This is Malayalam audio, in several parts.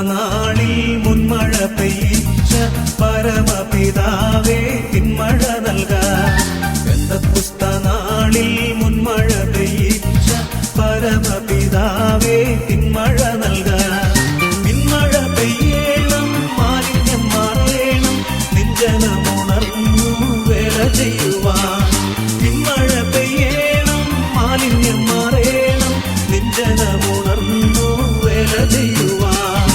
നാളിൽ മുൻമഴ പെയ്യിച്ച പരമപിതാവേ പിന്മഴ നൽകാൻ. പെന്തക്കോസ്ത നാളിൽ മുൻമഴ പെയ്യിച്ച പരമപിതാവേ പിന്മഴ നൽകാൻ. പിന്മഴ പെയ്യണം, മാലിന്യം മാറേണം, നെഞ്ചനമുണർന്നു വേല ചെയ്യുവാൻ. പിന്മഴ പെയ്യണം, മാലിന്യം മാറേണം, നെഞ്ചനമുണർന്നു വേല ചെയ്യുവാൻ.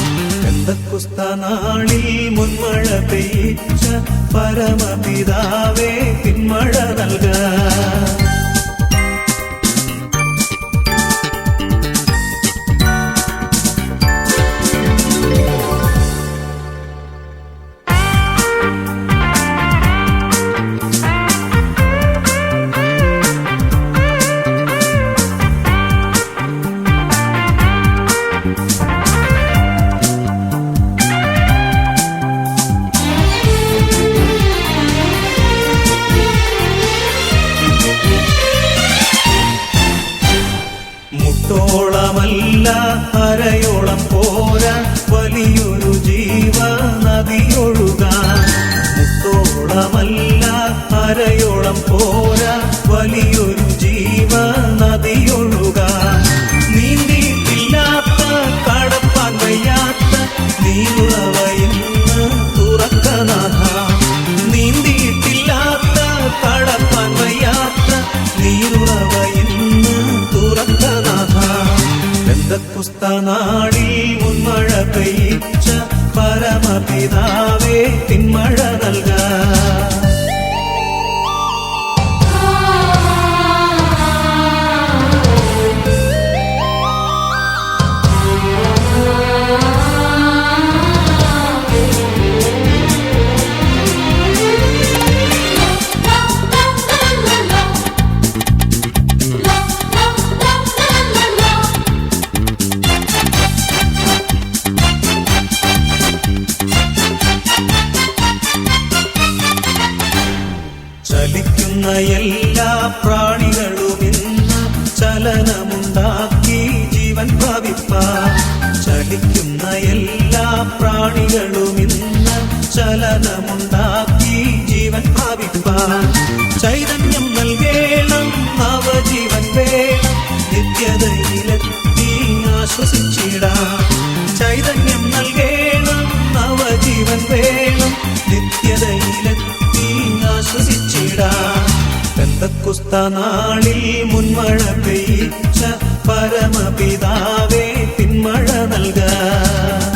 പെന്തക്കോസ്ത നാളിൽ മുൻമഴ പെയ്യിച്ച പരമപിതാവേ പിന്മഴ നൽകാൻ. മുട്ടോളമല്ല അരയോളം പോരാ വലിയൊരു ജീവ നദിയൊഴുകാൻ. മുട്ടോളമല്ല അരയോളം പോരാ വലിയൊരു ജീവ നദിയൊഴുകാൻ. നീന്തിയിട്ടില്ലാത്ത കടപ്പാൻ വയ്യാത്ത നീരുറവയിന്ന് തുറക്കനാഥ. നീന്തിയിട്ടില്ലാത്ത കടപ്പാൻ വയ്യാത്ത നീരുറവയിന്ന് തുറക്കനാഥ. പെന്തക്കോസ്ത നാളിൽ മുൻമഴ പെയ്യിച്ച പരമപിതാവേ പിന്മഴ നൽകാൻ. ചലിക്കുന്ന എല്ലാ പ്രാണികളും ഇന്ന് ചലനമുണ്ടാക്കി ജീവൻ പ്രാപിപ്പാൻ. ചലിക്കുന്ന എല്ലാ പ്രാണികളും ഇന്ന് ചലനമുണ്ടാക്കി ജീവൻ പ്രാപിപ്പാൻ. ചൈതന്യം നൽകേണം, നവജീവൻ വേണം, നിത്യതയിലെത്തി ആശ്വസിച്ചിടാം. ചൈതന്യം നൽകേണം, നവജീവൻ വേണം, നിത്യതയിലെത്തി ആശ്വസിച്ചിടാം. പെന്തക്കോസ്ത നാളിൽ മുൻമഴ പെയ്യിച്ച പരമപിതാവേ പിന്മഴ നൽകാൻ.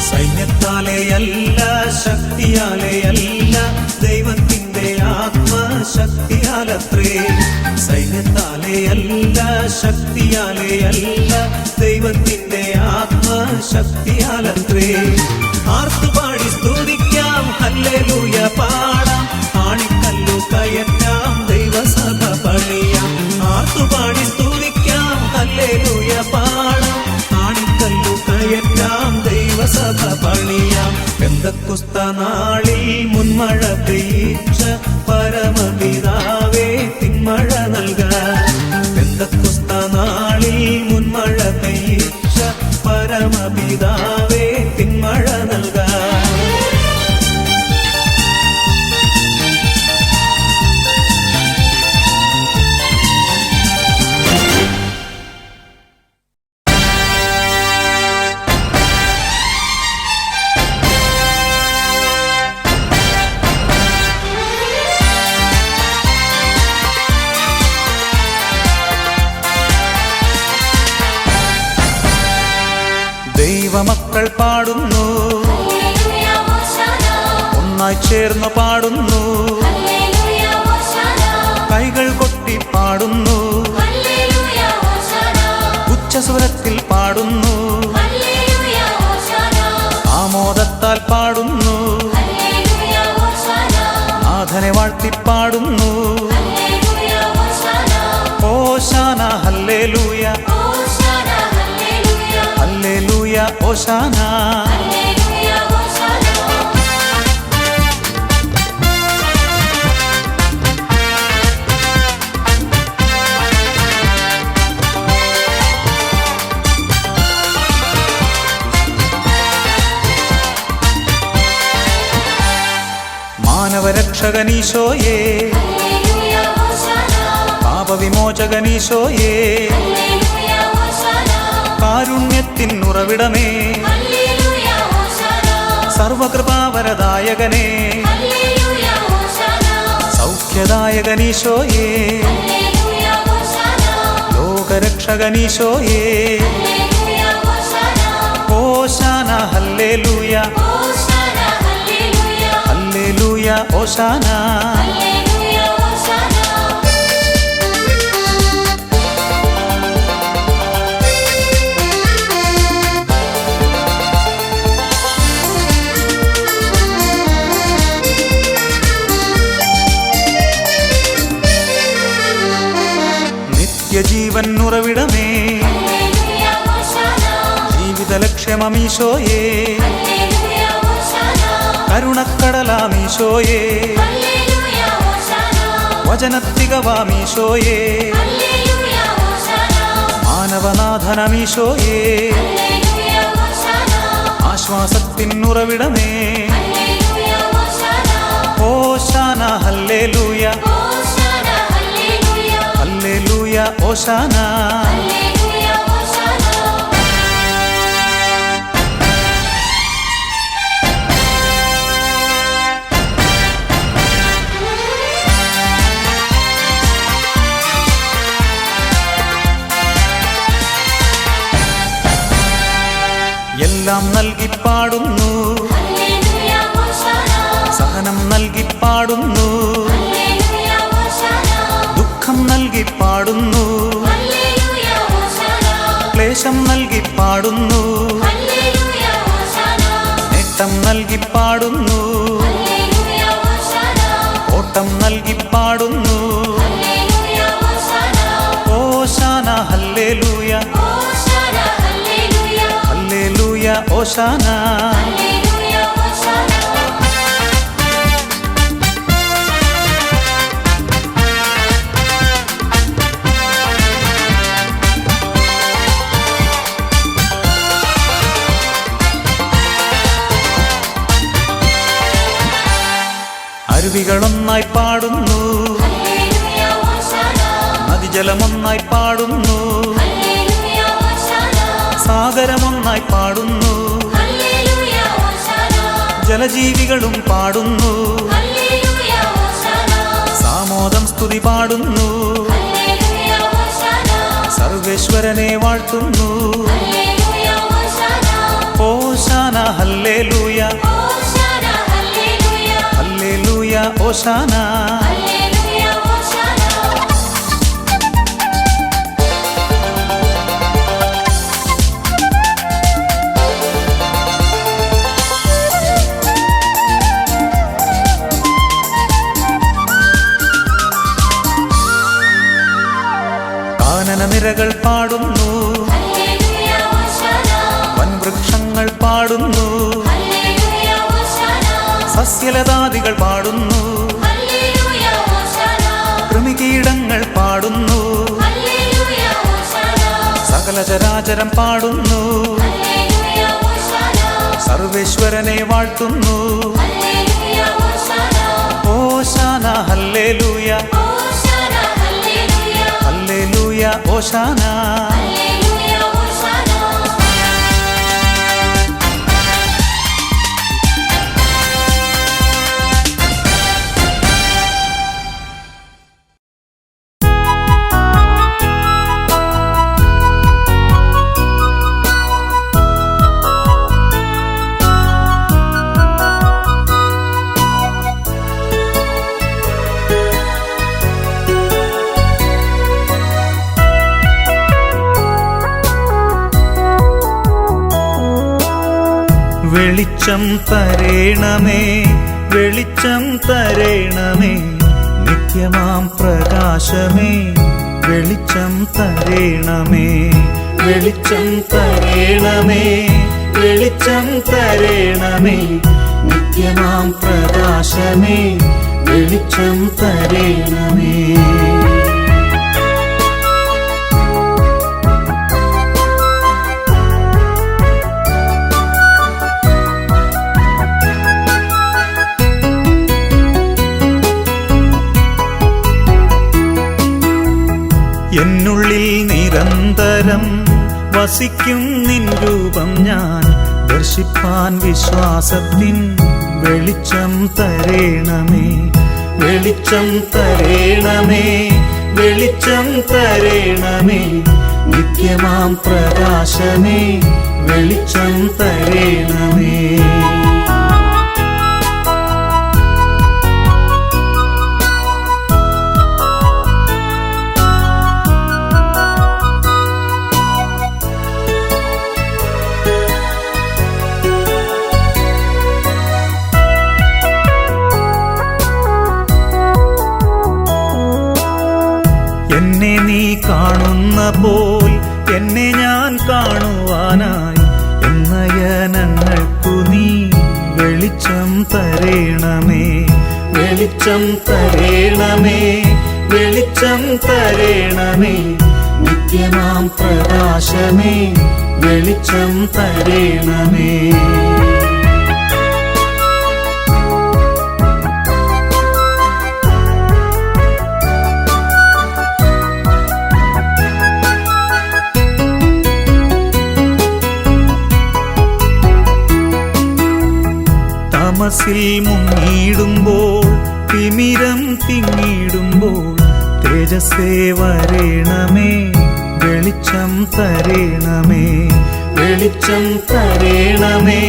സൈന്യത്താലെയല്ല ശക്തിയാലെയല്ല ദൈവത്തിന്റെ ആത്മശക്തിയാലത്രേ. സൈന്യത്താലെയല്ല ശക്തിയാലെയല്ല ദൈവത്തിന്റെ ആത്മശക്തിയാലത്രേ. ആർത്തുപാടി സ്തുതിക്കാം, ഹല്ലേലൂയ പാടാം, ആണിക്കല്ലു കയറ്റാം, ദൈവസഭ പണിയാം. ആർത്തുപാടി സ്തുതിക്കാം, ഹല്ലേലൂയ പാടാം, ആണിക്കല്ലു കയറ്റാം, ദൈവസഭ പണിയാം. പെന്തക്കോസ്ത നാളിൽ മുൻമഴ പെയ്യിച്ച പരമപിതാവേ പിന്മഴ നൽകാൻ. പെന്തക്കോസ്ത നാളിൽ മുൻമഴ പെയ്യിച്ച പരമപിതാവേ പിന്മഴ നൽകാൻ. ദൈവമക്കൾ പാടുന്നു, ഒന്നായി ചേർന്ന് പാടുന്നു, കൈകൾ കൊട്ടി പാടുന്നു, ഉച്ചസ്വരത്തിൽ പാടുന്നു, സ്വരത്താൽ പാടുന്നു, നാഥനെ വാഴ്ത്തിപ്പാടുന്നു. ഓശാന ഹല്ലേലൂയ, ഹല്ലേലൂയ ഓശാന. മാനവരക്ഷകനീശോയേ, പാപവിമോചകനീശോയേ, കാരുണ്യത്തിൻ ഉറവിടമേ, സർവകൃപാവരദായകനേ, സൗഖ്യദായകനീശോയേ, ലോകരക്ഷകനീശോയേ, ഓശാന ഹല്ലേലൂയ, ഹല്ലേലൂയ ഓശാന. നിത്യജീവൻ ഉറവിടമേ, ജീവിത ലക്ഷ്യമീശോയേ, കരുണക്കടലാമീശോയേ, വചനത്തികവാമീശോയേ, മാനവനാഥനമീശോയേ, ആശ്വാസത്തിൻ ഉറവിടമേ, ഓശാന ഹല്ലേലൂയ, ഹല്ലേലൂയ ഓശാന. എല്ലാം നൽകി പാടുന്നു, സഹനം നൽകി പാടുന്നു, ദുഃഖം നൽകി പാടുന്നു, ക്ലേശം നൽകി പാടുന്നു, നേട്ടം നൽകി പാടുന്നു, ഓട്ടം നൽകി പാടുന്നു, ഓശാന ഹല്ലേലൂയ, ഹല്ലേലൂയ ഓശാന. അരുവികളൊന്നായി പാടുന്നു, നദിജലമൊന്നായി പാടുന്നു, സാഗരമൊന്നായി പാടുന്നു, ജലജീവികളും പാടുന്നു, സാമോദം സ്തുതി പാടുന്നു, സർവേശ്വരനെ വാഴ്ത്തുന്നു, ഓശാന ഹല്ലേലൂയ, ഹല്ലേലൂയ ഓശാന. കാനനനിരകൾ പാടുന്നു, വൻവൃക്ഷങ്ങൾ പാടുന്നു, സസ്യലതാദികൾ പാടുന്നു, കൃമികീടങ്ങൾ പാടുന്നു, സകലചരാചരം പാടുന്നു, സർവേശ്വരനെ വാഴ്ത്തുന്നു, ഓശാന ഹല്ലേലൂയ, ഹല്ലേലൂയ ഓശാന. വെളിച്ചം തരേണമേ, വെളിച്ചം തരേണമേ, നിത്യമാം പ്രകാശമേ, വെളിച്ചം തരേണമേ, വെളിച്ചം തരേണമേ, വെളിച്ചം തരേണമേ, നിത്യമാം പ്രകാശമേ, വെളിച്ചം തരേണമേ. എന്നുള്ളിൽ നിരന്തരം വസിക്കും നിൻ രൂപം ഞാൻ ദർശിപ്പാൻ വിശ്വാസത്തിൻ വെളിച്ചം തരേണമേ, വെളിച്ചം തരേണമേ, വെളിച്ചം തരേണമേ, നിത്യമാം പ്രകാശമേ, വെളിച്ചം തരേണമേ. എന്നെ നീ കാണുന്ന പോൽ എന്നെ ഞാൻ കാണുവാനായി എന്നയനങ്ങൾക്കു നീ വെളിച്ചം തരേണമേ, വെളിച്ചം തരേണമേ, വെളിച്ചം തരേണമേ, നിത്യമാം പ്രകാശമേ, വെളിച്ചം തരേണമേ. തമസിൽ മുങ്ങിടുമ്പോൾ തിമിരം തിങ്ങിടുമ്പോൾ തേജസ്സേ വരേണമേ, വെളിച്ചം തരേണമേ, വെളിച്ചം തരേണമേ,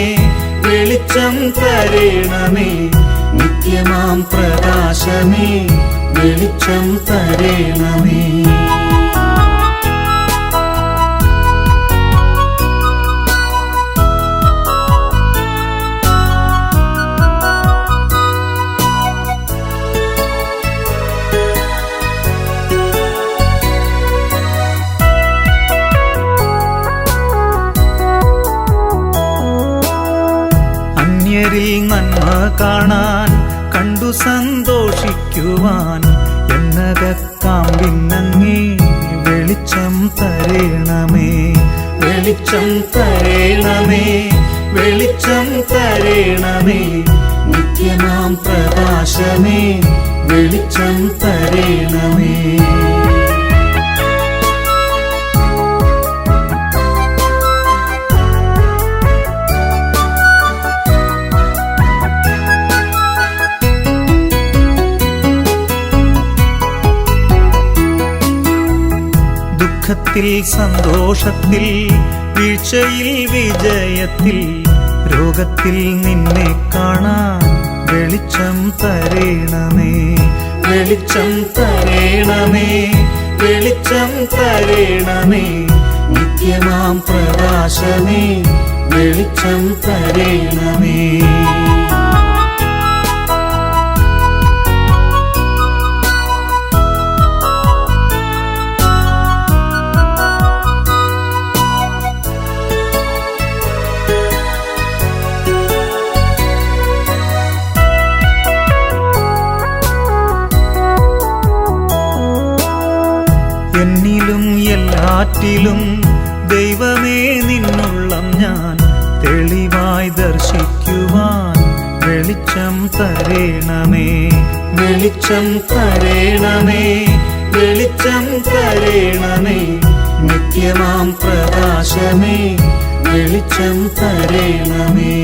വെളിച്ചം തരേണമേ, നിത്യമാം പ്രകാശമേ, വെളിച്ചം തരേണമേ. അന്യരിൽ നന്മ കാണാൻ കണ്ടു സന്തോഷിക്കുവാൻ എന്നകക്കാമ്പിന്നങ്ങേ വെളിച്ചം തരേണമേ, വെളിച്ചം തരേണമേ, വെളിച്ചം തരേണമേ, നിത്യമാം പ്രകാശമേ, വെളിച്ചം തരേണമേ. ദുഃഖത്തിൽ സന്തോഷത്തിൽ വീഴ്ചയിൽ വിജയത്തിൽ രോഗത്തിൽ നിന്നെ കാണാൻ വെളിച്ചം തരേണമേ, വെളിച്ചം തരേണമേ, വെളിച്ചം തരേണമേ, നിത്യമാം പ്രകാശമേ, വെളിച്ചം തരേണമേ. എന്നിലും എല്ലാറ്റിലും ദൈവമേ നിന്നുള്ളം ഞാൻ തെളിവായി ദർശിക്കുവാൻ വെളിച്ചം തരേണമേ, വെളിച്ചം തരേണമേ, വെളിച്ചം തരേണമേ, നിത്യമാം പ്രകാശമേ, വെളിച്ചം തരേണമേ.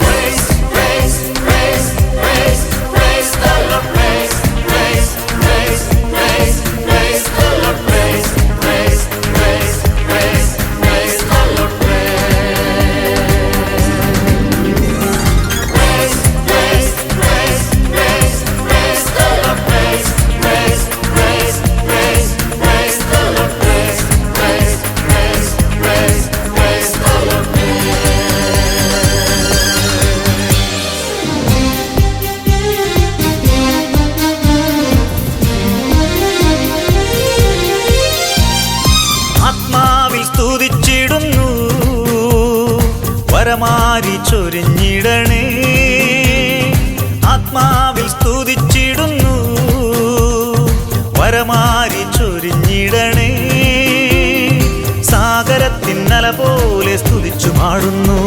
Praise, praise, praise, praise. വരമാരി ചൊരിഞ്ഞിടണേ. ആത്മാവിൽ സ്തുതിച്ചിടുന്നു, വരമാരി ചൊരിഞ്ഞിടണേ. സാഗരത്തിന്നല പോലെ സ്തുതിച്ചു പാടുന്നു,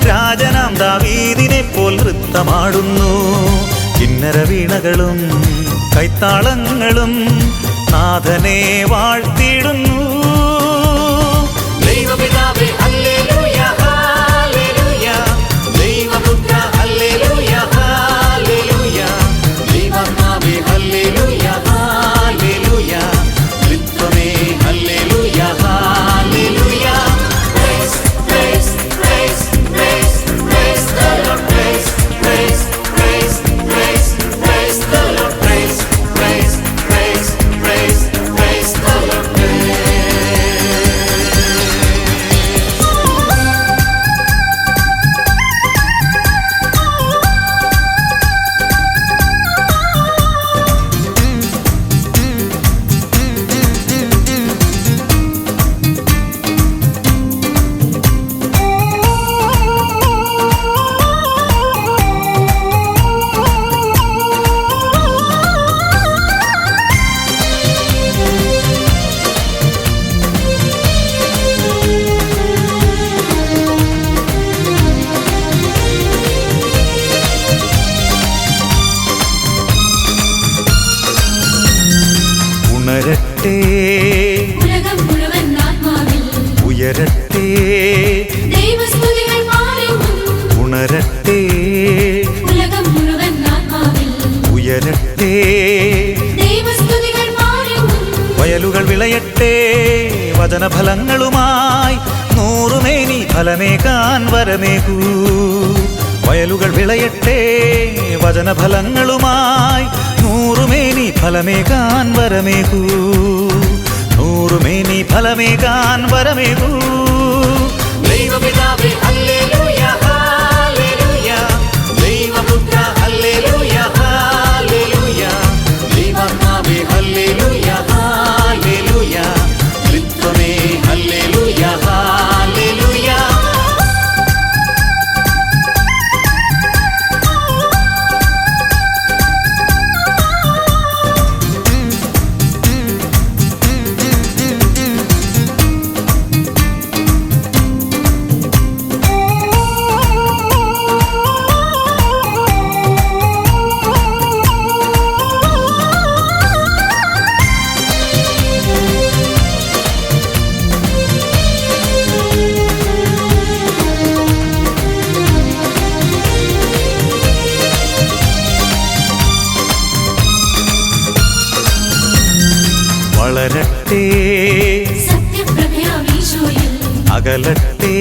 രാജനാം ദാവീദിനെ പോൽ നൃത്തമാടുന്നു. കിന്നര വീണകളും കൈത്താളങ്ങളും നാഥനെ വാഴ്ത്തിടുന്നു. ദൈവപിതാവേ ഹല്ലേലൂയ ഹല്ലേലൂയ, ദൈവപുത്ര ഹല്ലേലൂയ ഹല്ലേലൂയ, ദൈവാത്മാവേ ഹല്ലേലൂയ ഹല്ലേലൂയ, ത്രിത്വമേ ഹല്ലേലൂയ ഹല്ലേലൂയ. Praise, praise, praise, praise, praise the Lord, praise, praise, praise, praise, praise the Lord, praise, praise, praise, praise, praise the Lord. ഉണരട്ടെ, ഉലകം മുഴുവൻ ആത്മാവിൽ ഉയരട്ടെ, ദൈവസ്തുതികൾ പാടുന്നു. ഉണരട്ടെ, ഉലകം മുഴുവൻ ആത്മാവിൽ ഉയരട്ടെ, ദൈവസ്തുതികൾ പാടുന്നു. വയലുകൾ വിളയട്ടെ വചനഫലങ്ങളുമായി, നൂറുമേനി ഫലമേകാൻ വരമേകൂ. വയലുകൾ വിളയട്ടെ വചനഫലങ്ങളുമായി, നൂറുമേനി ഫലമേകാൻ വരമേകൂ. നൂറുമേനി ഫലമേകാൻ വരമേകൂ. ദൈവപിതാവേ ഹല്ലേലൂയ ഹല്ലേലൂയ, ദൈവപുത്ര ഹല്ലേലൂയ ഹല്ലേലൂയ, ദൈവാത്മാവേ ഹല്ലേലൂയ ഹല്ലേലൂയ, ത്രിത്വമേ ഹല്ലേലൂയ ഹല്ലേലൂയ. വളരട്ടെ, സത്യപ്രഭയാം ഈശോയിൽ അകലട്ടെ,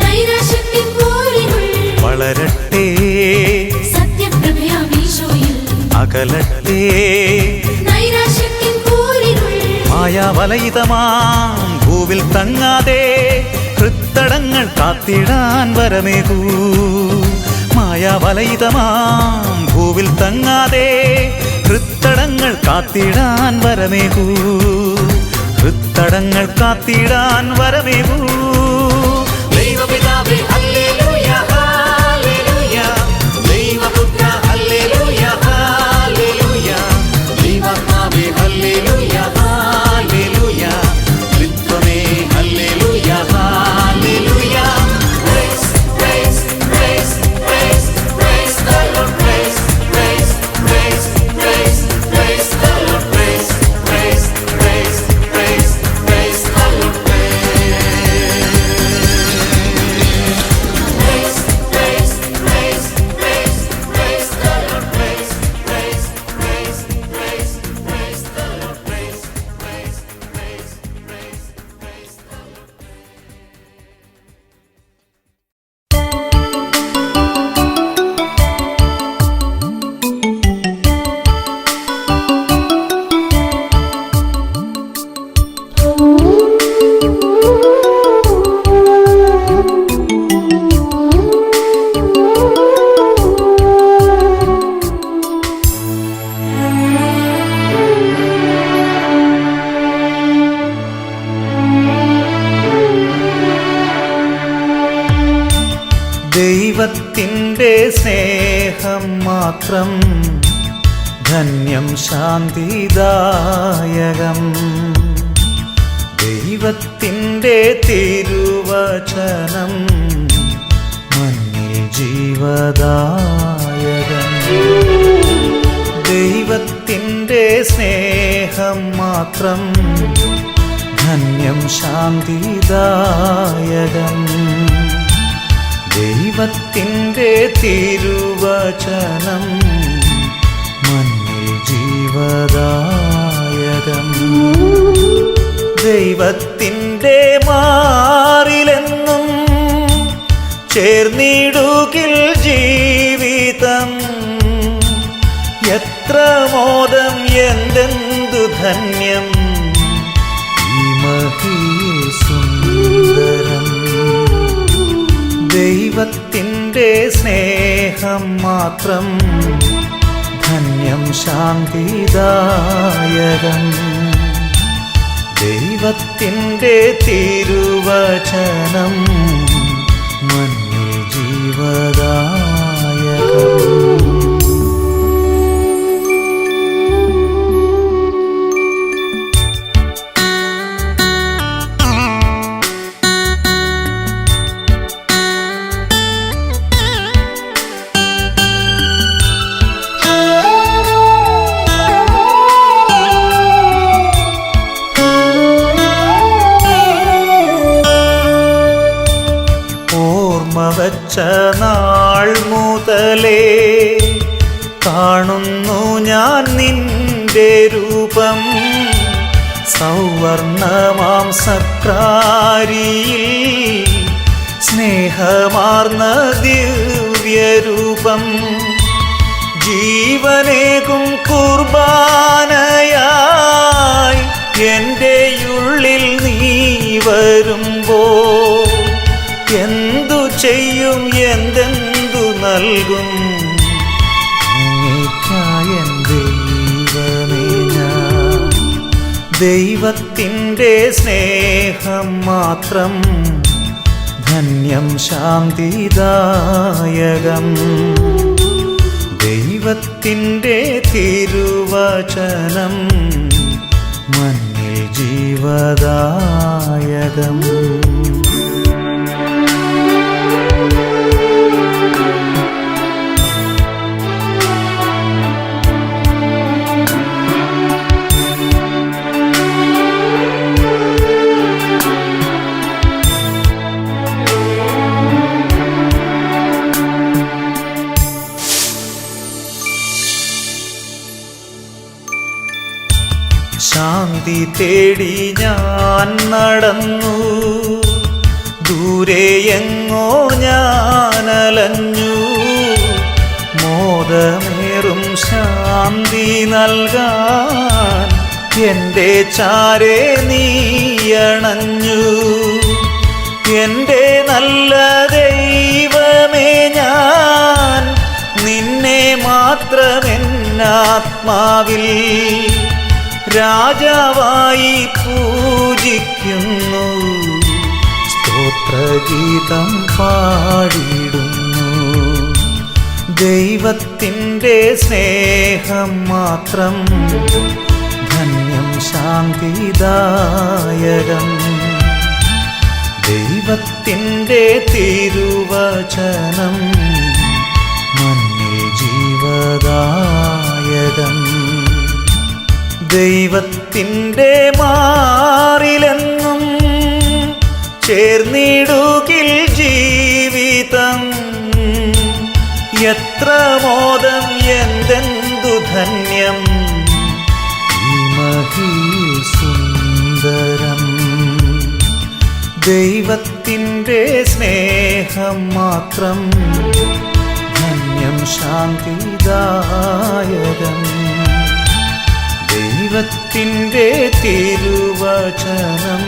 നൈരാശ്യത്തിൻ പോരിനുൾ. വളരട്ടെ, സത്യപ്രഭയാം ഈശോയിൽ അകലട്ടെ, നൈരാശ്യത്തിൻ പോരിനുൾ. മായാവലയിതമാം ഭൂവിൽ തങ്ങാതെ ഹൃത്തടങ്ങൾ കാത്തിടാൻ വരമേകൂ. മായാവലയിതമാം ഭൂവിൽ തങ്ങാതെ ഹൃത്തടങ്ങൾ കാത്തിടാൻ വരമേകൂ. ഹൃത്തടങ്ങൾ കാത്തിടാൻ വരമേകൂ. ദൈവപിതാവേ ഹല്ലേലൂയ ഹല്ലേലൂയ, ദൈവപുത്ര ഹല്ലേലൂയ ഹല്ലേലൂയ, ദൈവാത്മാവേ ഹല്ലേലൂയ ഹല്ലേലൂയ, ത്രിത്വമേ ഹല്ലേലൂയ ഹല്ലേലൂയ. Praise, praise, praise, praise, praise the Lord, praise, praise, praise, praise, praise the Lord, praise, praise, praise, praise, praise the Lord, praise. ദൈവത്തിൻ്റെ സ്നേഹം മാത്രം ധന്യം ശാന്തിദായകം. ദൈവത്തിൻ്റെ തിരുവചനം മണ്ണിൽ ജീവദായകം. ദൈവത്തിൻ്റെ സ്നേഹം മാത്രം ധന്യം ശാന്തിദായകം. ദൈവത്തിൻ്റെ തിരുവചനം മണ്ണിൽ ജീവദായകം. ദൈവത്തിൻ്റെ മാറിലെന്നും ചേർന്നിടുകിൽ ജീവിതം. എത്ര മോദം എന്തെന്തു ധന്യം ഈ മഹിയിൽ സുന്ദരം. ദൈവത്തിൻ്റെ സ്നേഹം മാത്രം ധന്യം ശാന്തിദായകം. ദൈവത്തിൻ്റെ തിരുവചനം മണ്ണിൽ ജീവദായകം. വച്ച നാൾ മുതലേ കാണുന്നു ഞാൻ നിന്റെ രൂപം. സൗവർണമാം സക്രാരിയിൽ സ്നേഹമാർന്ന ദിവ്യരൂപം. ജീവനേകും കുർബാനയായി എൻ്റെ ഉള്ളിൽ നീ വരുമ്പോൾ എന്തു ചെയ്യും എന്തെന്തു നൽകും അങ്ങേയ്ക്കായൻ ദൈവമേ ഞാൻ. ദൈവത്തിൻ്റെ സ്നേഹം മാത്രം ധന്യം ശാന്തിദായകം. ദൈവത്തിൻ്റെ തിരുവചനം മണ്ണിൽ ജീവദായകം. ശാന്തി തേടി ഞാൻ നടന്നു, ദൂരെയെങ്ങോ ഞാനലഞ്ഞു. മോദമേറും ശാന്തി നൽകാൻ എൻ്റെ ചാരേ നീയണഞ്ഞു. എൻ്റെ നല്ല ദൈവമേ ഞാൻ നിന്നെ മാത്രമെന്നാത്മാവിൽ രാജാവായി പൂജിക്കുന്നു. സ്തോത്രഗീതം പാടിടുന്നു. ദൈവത്തിൻ്റെ സ്നേഹം മാത്രം ധന്യം ശാന്തിദായകം. ദൈവത്തിൻ്റെ തിരുവചനം മണ്ണിൽ ജീവദായകം. ദൈവത്തിൻ്റെ മാറിലെന്നും ചേർന്നിടുകിൽ ജീവിതം. എത്ര മോദം എന്തെന്തു ധന്യം ഈ മഹിയിൽ സുന്ദരം. ദൈവത്തിൻ്റെ സ്നേഹം മാത്രം ധന്യം ശാന്തിദായകം. ദൈവത്തിൻ്റെ തിരുവചനം